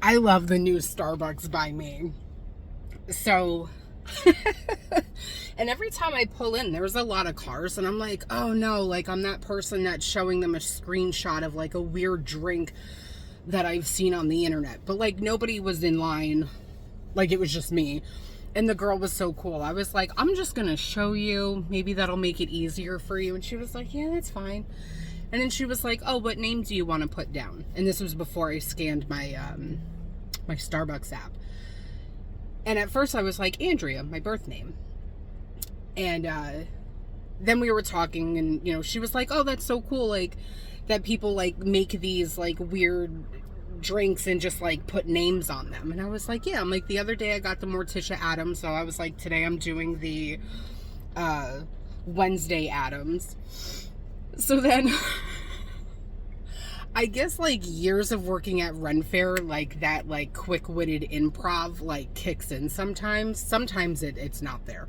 I love the new Starbucks by me. So, and every time I pull in, there's a lot of cars, and I'm like, oh no, like I'm that person that's showing them a screenshot of like a weird drink that I've seen on the internet. But like nobody was in line, like it was just me. And the girl was so cool. I was like, I'm just gonna show you. Maybe that'll make it easier for you. And she was like, yeah, that's fine. And then she was like, oh, what name do you want to put down? And this was before I scanned my my Starbucks app. And at first I was like, Andrea, my birth name. And then we were talking, and you know, she was like, oh, that's so cool, like that people like make these like weird drinks and just like put names on them. And I was like, yeah. I'm like, the other day I got the Morticia Adams, so I was like, today I'm doing the Wednesday Adams. So then I guess like years of working at Ren Fair, like that like quick-witted improv like kicks in sometimes. Sometimes it's not there.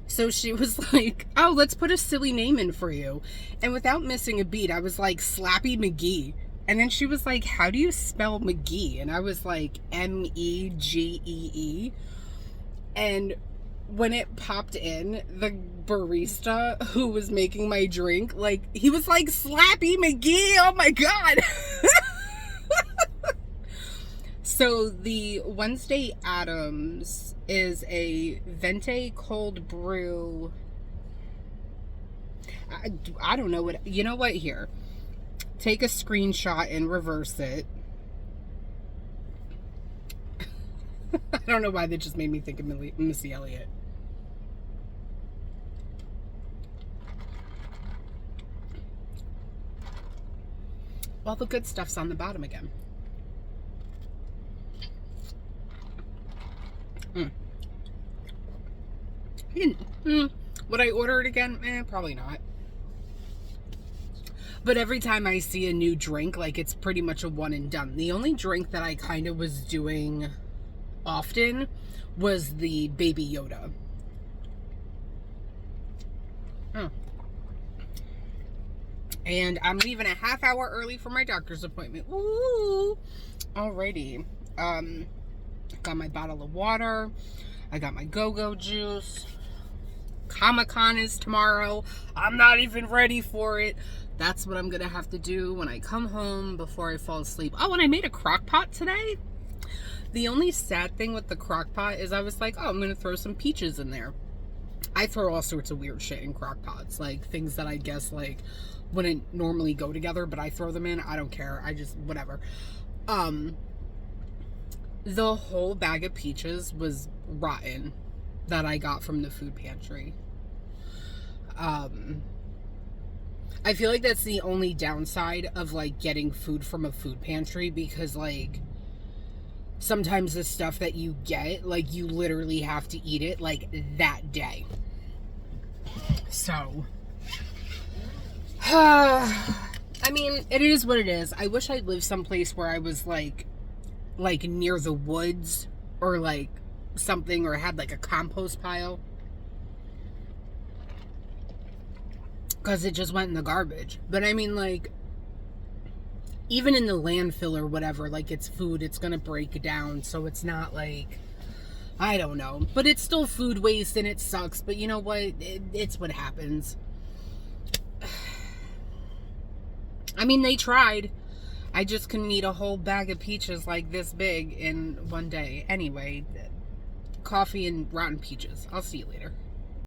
So she was like, oh, let's put a silly name in for you. And without missing a beat, I was like, Slappy McGee. And then she was like, how do you spell McGee? And I was like, Megee. And when it popped in, the barista who was making my drink, like, he was like, Slappy McGee. Oh my God. So the Wednesday Addams is a venti cold brew. I don't know what, you know what, here. Take a screenshot and reverse it. I don't know why that just made me think of Missy Elliott. All the good stuff's on the bottom again. Would I order it again? Probably not. But every time I see a new drink, like it's pretty much a one and done. The only drink that I kind of was doing often was the Baby Yoda. And I'm leaving a half hour early for my doctor's appointment. Ooh. Alrighty. Got my bottle of water. I got my go-go juice. Comic-Con is tomorrow. I'm not even ready for it. That's what I'm gonna have to do when I come home before I fall asleep. Oh, and I made a crock pot today. The only sad thing with the crock pot is I was like, oh, I'm gonna throw some peaches in there. I throw all sorts of weird shit in crock pots, like things that I guess like wouldn't normally go together, but I throw them in. I don't care. I just, whatever. The whole bag of peaches was rotten that I got from the food pantry. I feel like that's the only downside of like getting food from a food pantry, because like sometimes the stuff that you get, like you literally have to eat it like that day. So I mean, it is what it is. I wish I lived someplace where I was like near the woods or like something, or had like a compost pile, because it just went in the garbage. But I mean, like, even in the landfill or whatever, like, it's food, it's gonna break down, so it's not like, I don't know, but it's still food waste and it sucks. But you know what, it's what happens. I mean, they tried. I just couldn't eat a whole bag of peaches like this big in one day. Anyway, coffee and rotten peaches. I'll see you later.